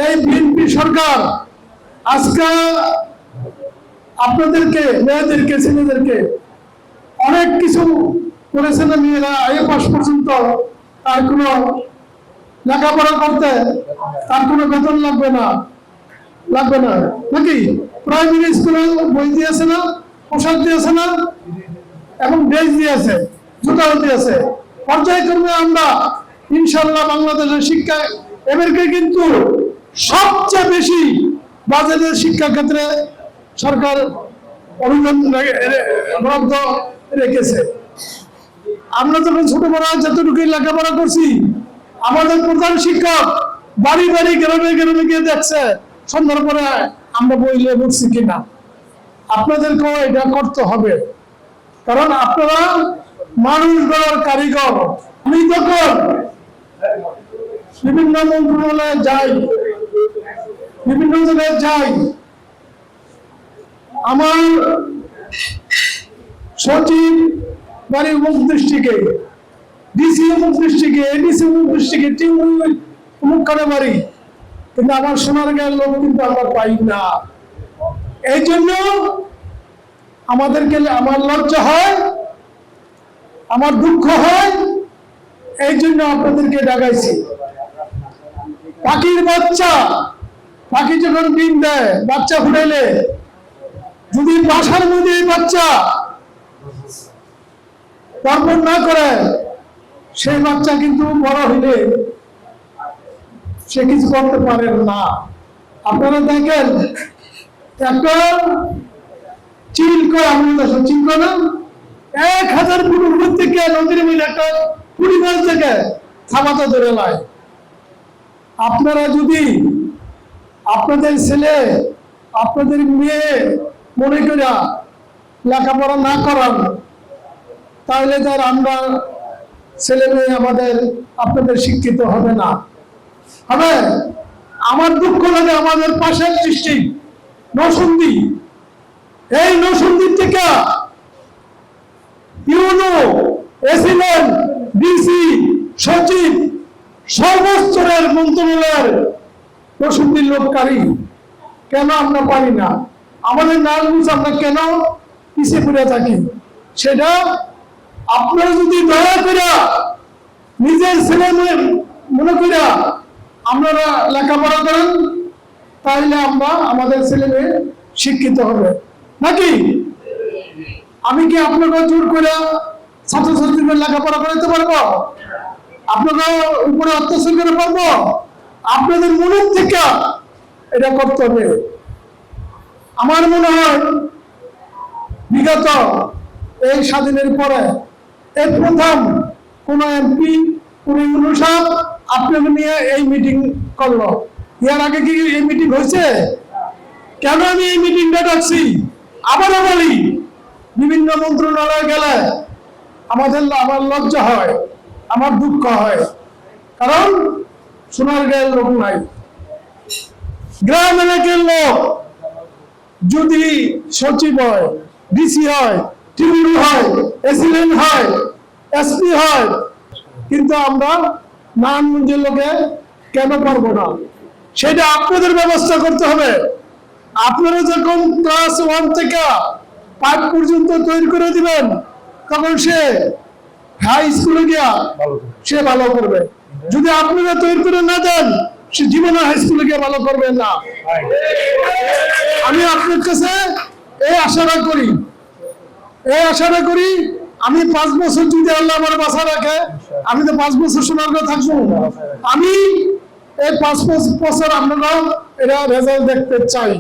এই বিএনপি সরকার আজকে আপনাদেরকে, মেয়েদেরকে, ছেলেদেরকে অনেক কিছু করেছে না। মেয়েরা এই পাশ পর্যন্ত তার কোনো লেখাপড়া করতে তার কোনো বেতন লাগবে না নাকি? প্রাইমারি স্কুলে বই দিয়েছে না, পোশাক দিয়েছে না, এবং ড্রেস দিয়েছে, জুতাও দিয়েছে। পর্যায়ক্রমে আমরা ইনশাল্লাহ বাংলাদেশের শিক্ষা এবারকে কিন্তু সবচেয়ে বেশি বাজেটের শিক্ষা ক্ষেত্রে সরকার অনুদান বরাদ্দ রেখেছে। আমরা যখন ছোটবেলা যতটুকু লেখাপড়া করছি, আমাদের প্রধান শিক্ষক বাড়ি বাড়ি গ্রামে গ্রামে গিয়ে দেখছে সন্ধ্যার পরে আমরা বইলে বলছি কিনা। আপনাদেরকেও এটা করতে হবে, কারণ আপনারা মানুষ গড়ার কারিগর। আমি যখন বিভিন্ন মন্ত্রণালয়ে যাই, বিভিন্ন জায়গায় যাই, আমার সচিব বাড়ি অমুক দৃষ্টিকে, ডিসি অমুক দৃষ্টিকে, এডিসি অমুক দৃষ্টিকে, টিম অমুক কারে বাড়ি, কিন্তু আমার সোনারগাঁয়ের লোক কিন্তু আমরা পাই না। এই জন্য আমাদেরকে, আমার লজ্জা হয়, আমার দুঃখ হয়। এই জন্য আপনাদেরকে ডাকাইছি। পাখির বাচ্চা, পাখি যখন ডিম দেয়, বাচ্চা ফুটাইলে যদি বাসার মধ্যে বাচ্চা তর্পণ না করে, সেই বাচ্চা কিন্তু বড় হইলে সে কিছু করতে পারেন না। আপনারা দেখেন একটা চিল করে, আমাদের চিল করে না, 1000 ফুট উপর থেকে নদীর মধ্যে একটা পুরি মাছ থেকে থামাতে ধরে লাই। আপনারা যদি আপনাদের ছেলে, আপনাদের মেয়ে মনে করে লেখাপড়া না করান, তাহলে তার আমরা ছেলে মেয়ে আমাদের আপনাদের শিক্ষিত হবে না। হবে। আমার দুঃখ লাগে, আমাদের পাশের ডিস্ট্রিক্ট নরসিংদী, এই নরসিংদীর থেকে ইউনো, এসিলেন্ট, ডিসি, সচিব, সর্বস্তরের মন্ত্রণালয়ের নরসিংদীর লোককারী। কেন আমরা পারি না? আমাদের নামগুলো আমরা কেন পিছিয়ে পড়ে থাকি? সেটা আপনারা যদি দয়া করে নিজের ছেলে মনে করে আপনারা লেখাপড়া করেন, তাহলে আমরা, আমাদের ছেলে মেয়ে শিক্ষিত হবে নাকি? আমি কি আপনাকে জোর করে ছাত্রছাত্রীদের লেখাপড়া করাতে পারবো? আপনাকে উপরে অত্যাচার করে পারবো? আপনাদের মনের থেকে এটা করতে হবে। আমার মনে হয় বিগত এই স্বাধীনের পরে এই প্রথম কোন এমপি, কোন সাহেব আপনাকে নিয়ে এই মিটিং করলো। এর আগে কি এই মিটিং হয়েছে? কেন আমি এই মিটিংটা ডাকছি? আবারও বলি, বিভিন্ন মন্ত্রণালয়ে গেলে আমার লজ্জা হয়, আমার দুঃখ হয়, কারণ সোনারগাঁয়ের লোক নাই। গ্রাম এলাকার লোক যদি সচিব হয়, ডিসি হয়, টিউনি হয়, এসিলেন্ট হয়, এসপি হয়, কিন্তু আমরা নারায়ণগঞ্জের লোকে কেন পারবো না? সেটা আপনাদের ব্যবস্থা করতে হবে। আপনারা যখন ক্লাস 1 থেকে 5 পর্যন্ত তৈরি করে দিবেন, তখন সে হাই স্কুলে গিয়া সে ভালো করবে। যদি আপনারা তৈরি করে না দেন, সে জীবনে হাই স্কুলে গিয়ে ভালো করবেন না। আমি আপনার কাছে এই আশাটা করি, আমি 5 বছর যদি আল্লাহ আমার বাঁচা রাখে, আমি তো 5 বছর সোনারগাঁও থাকবো। আমি এই 5 বছর আপনারাও এরা রেজাল্ট দেখতে চাই।